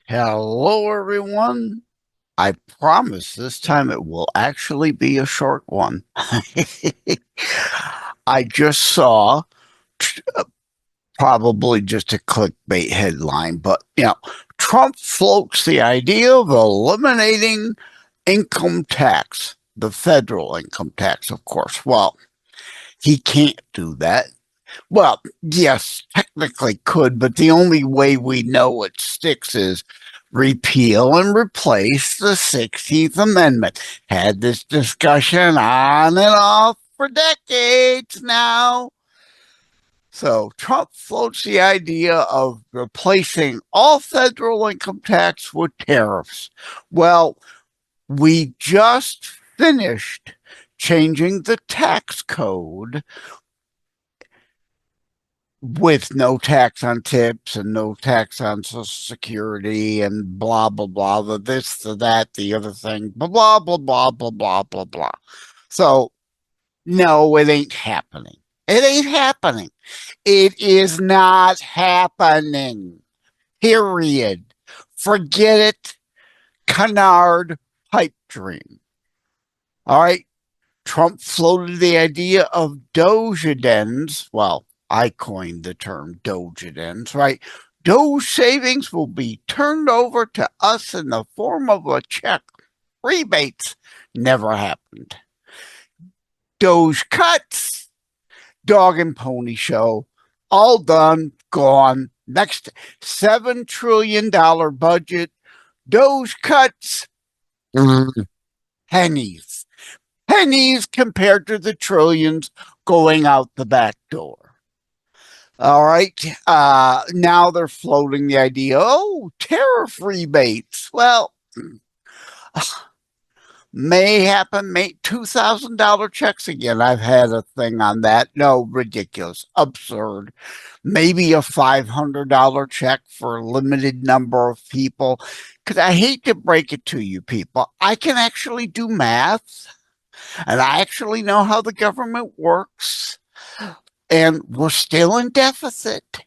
Hello, everyone. I promise this time it will actually be a short one. I just saw probably just a clickbait headline, but Trump floats the idea of eliminating income tax, the federal income tax, of course. Well, he can't do that. Well, yes, technically could, but the only way we know it sticks is repeal and replace the 16th Amendment. Had this discussion on and off for decades now. So Trump floats the idea of replacing all federal income tax with tariffs. Well, we just finished changing the tax code with no tax on tips and no tax on Social Security and blah, blah, blah, the this, the that, the other thing, blah, blah, blah, blah, blah, blah, blah, blah. So, no, it ain't happening. It ain't happening. It is not happening. Period. Forget it. Canard pipe dream. All right. Trump floated the idea of Dojadens. Well, I coined the term Dojadens, right? Doge savings will be turned over to us in the form of a check. Rebates never happened. Doge cuts, dog and pony show, all done, gone. Next $7 trillion budget, Doge cuts, pennies. Pennies compared to the trillions going out the back door. All right. Now they're floating the idea, tariff rebates. Well, may happen, $2,000 checks again. I've had a thing on that. No, ridiculous, absurd. Maybe a $500 check for a limited number of people. Because I hate to break it to you people, I can actually do math. And I actually know how the government works. And we're still in deficit,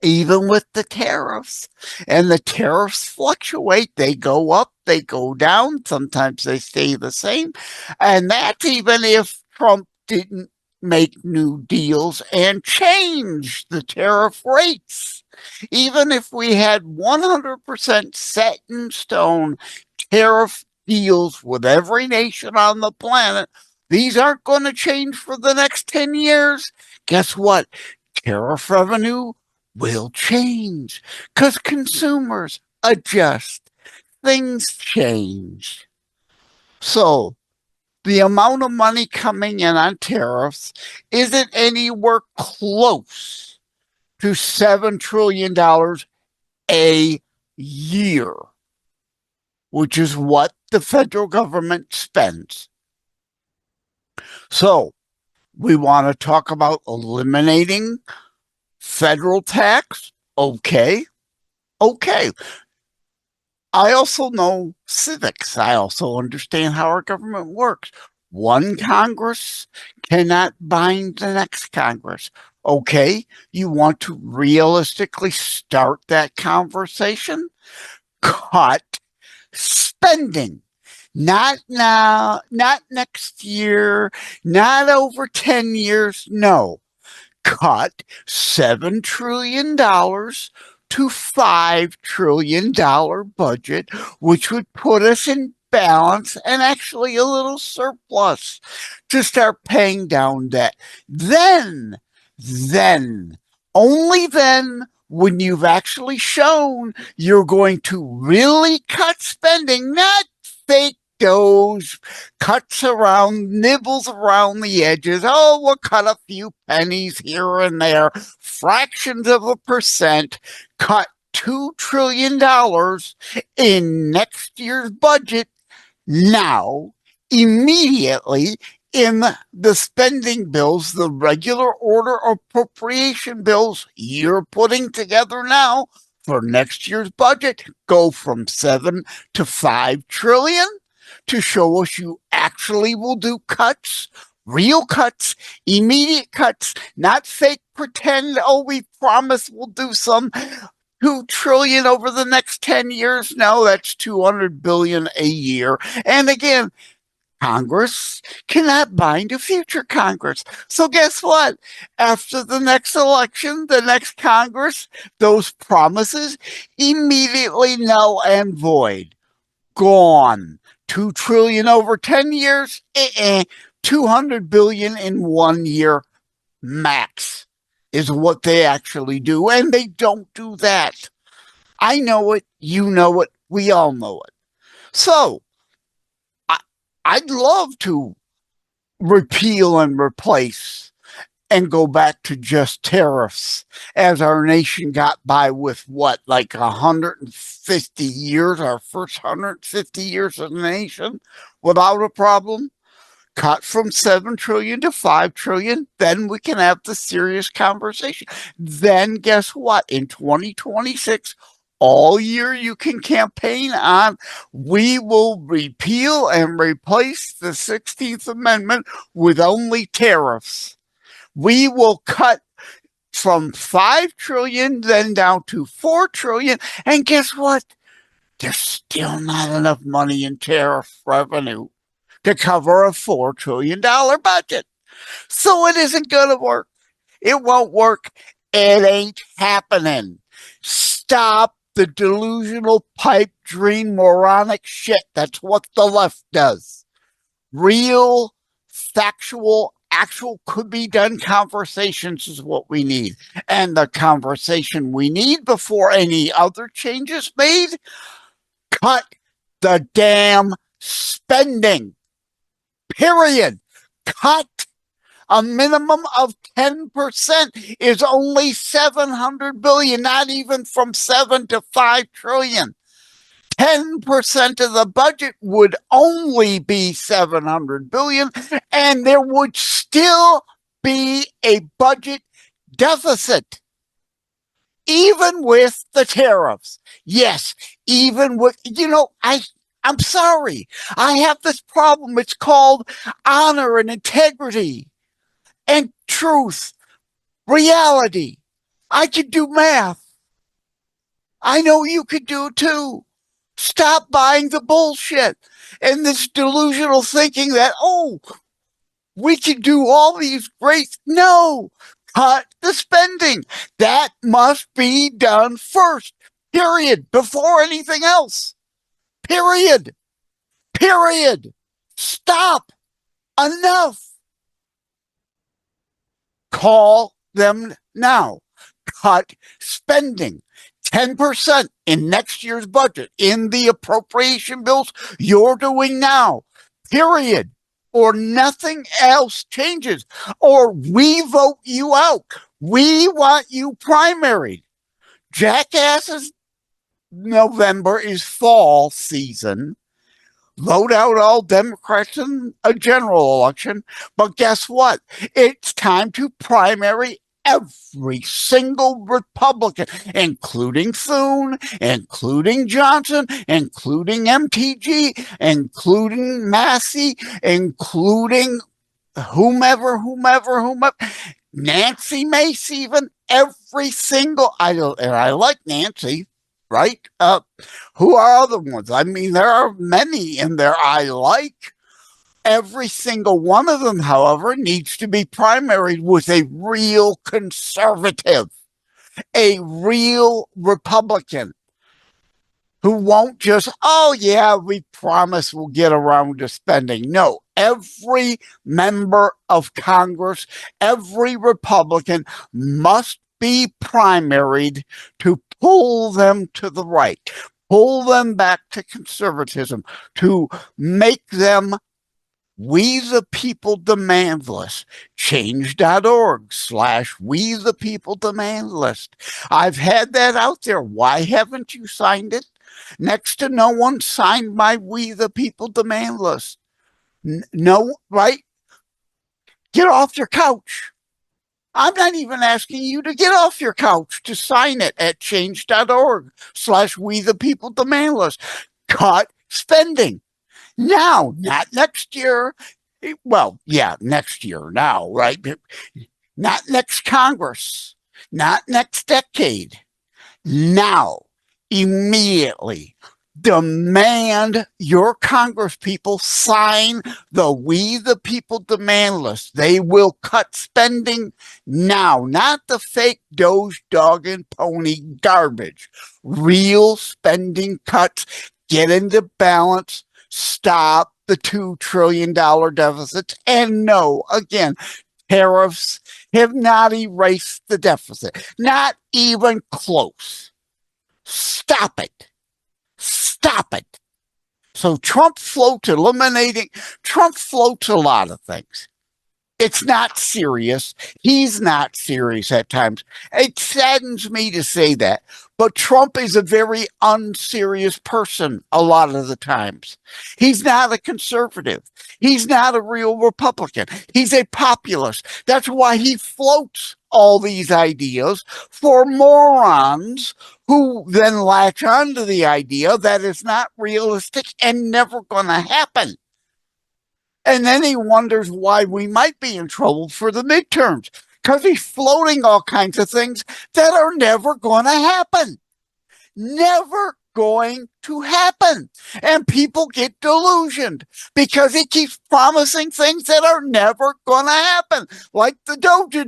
even with the tariffs. And the tariffs fluctuate. They go up, they go down. Sometimes they stay the same. And that's even if Trump didn't make new deals and change the tariff rates. Even if we had 100% set in stone tariff deals with every nation on the planet, these aren't going to change for the next 10 years. Guess what? Tariff revenue will change because consumers adjust. Things change. So the amount of money coming in on tariffs isn't anywhere close to $7 trillion a year, which is what the federal government spends. So we want to talk about eliminating federal tax. Okay. I also know civics. I also understand how our government works. One Congress cannot bind the next Congress. Okay, you want to realistically start that conversation? Cut spending. Not now, not next year, not over 10 years. No. Cut $7 trillion to $5 trillion budget, which would put us in balance and actually a little surplus to start paying down debt. Then, only then, when you've actually shown you're going to really cut spending, not fake those cuts around, nibbles around the edges. Oh, we'll cut a few pennies here and there, fractions of a percent, cut $2 trillion in next year's budget now, immediately, in the spending bills, the regular order appropriation bills you're putting together now for next year's budget go from 7 to 5 trillion to show us you actually will do cuts, real cuts, immediate cuts, not fake pretend, we promise we'll do some, 2 trillion over the next 10 years? No, that's 200 billion a year. And again, Congress cannot bind a future Congress. So guess what? After the next election, the next Congress, those promises immediately null and void. Gone. 2 trillion over 10 years? 200 billion in 1 year max is what they actually do. And they don't do that. I know it. You know it. We all know it. So I'd love to repeal and replace and go back to just tariffs as our nation got by with what, like 150 years, our first 150 years as a nation without a problem. Cut from 7 trillion to 5 trillion, then we can have the serious conversation. Then guess what? In 2026, all year you can campaign on, we will repeal and replace the 16th Amendment with only tariffs. We will cut from 5 trillion then down to 4 trillion. And guess what? There's still not enough money in tariff revenue to cover a $4 trillion budget. So it isn't going to work. It won't work. It ain't happening. Stop the delusional pipe dream moronic shit. That's what the left does. Real, factual, actual could be done conversations is what we need. And the conversation we need before any other changes made, cut the damn spending. Period. Cut. A minimum of 10% is only 700 billion, not even from 7 to 5 trillion. 10% of the budget would only be 700 billion, and there would still be a budget deficit. Even with the tariffs. Yes, even with, I'm sorry. I have this problem. It's called honor and integrity and truth, reality. I can do math. I know you could do it too. Stop buying the bullshit and this delusional thinking that, we can do all these great. No, cut the spending. That must be done first, period, before anything else. Period. Period. Stop. Enough. Call them now. Cut spending. 10% in next year's budget in the appropriation bills you're doing now. Period. Or nothing else changes. Or we vote you out. We want you primaried. Jackasses, November is fall season. Vote out all Democrats in a general election. But guess what? It's time to primary every single Republican, including Thune, including Johnson, including MTG, including Massey, including whomever, Nancy Mace, even every single, I like Nancy, right? Who are other ones? I mean, there are many in there I like. Every single one of them, however, needs to be primaried with a real conservative, a real Republican who won't just, we promise we'll get around to spending. No, every member of Congress, every Republican must be primaried to pull them to the right, pull them back to conservatism, to make them We the People demand list. Change.org/We the People demand list. I've had that out there. Why haven't you signed it? Next to no one signed my We the People demand list. No, right? Get off your couch. I'm not even asking you to get off your couch to sign it at change.org/We the People demand list. Cut spending. Now, not next year. Well, yeah, next year now, right? Not next Congress, not next decade, now, immediately, demand your congresspeople sign the We the People demand list. They will cut spending now, not the fake Doge, dog, and pony garbage. Real spending cuts, get into balance, stop the $2 trillion deficits, and no, again, tariffs have not erased the deficit, not even close. Stop it. Stop it. So Trump floats a lot of things. It's not serious. He's not serious at times. It saddens me to say that, but Trump is a very unserious person a lot of the times. He's not a conservative. He's not a real Republican. He's a populist. That's why he floats all these ideas for morons who then latch onto the idea that it's not realistic and never going to happen. And then he wonders why we might be in trouble for the midterms, because he's floating all kinds of things that are never going to happen. Never going to happen. And people get delusioned because he keeps promising things that are never going to happen, like the Doge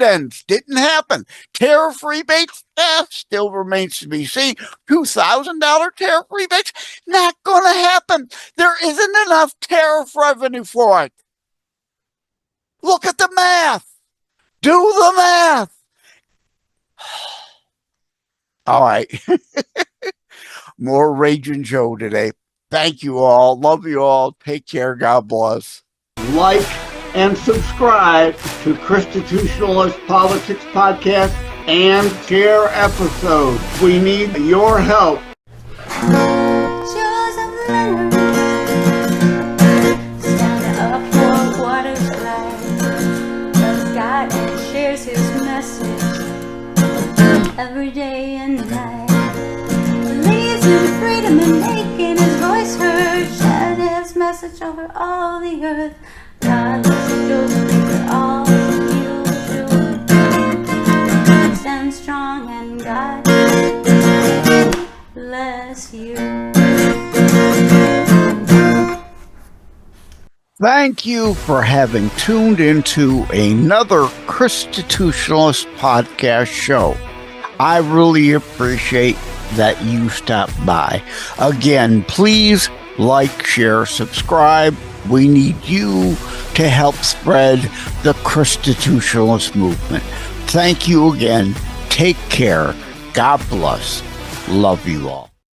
didn't happen. Tariff rebates, still remains to be seen. $2,000 tariff rebates, not going to happen. There isn't enough tariff revenue for it. Look at the math. Do the math. All right. More Raging Joe today. Thank you all. Love you all. Take care. God bless. Like and subscribe to Constitutionalist Politics Podcast and share episodes. We need your help. Stand up for what is right. Loves God and shares his message every day and night. Believes in freedom and making his voice heard. Shared his message over all the earth. God loves you, those all you do. Stand strong and God bless you. Thank you for having tuned into another Constitutionalist podcast show. I really appreciate that you stopped by. Again, please like, share, subscribe. We need you to help spread the Constitutionalist movement. Thank you again. Take care. God bless. Love you all.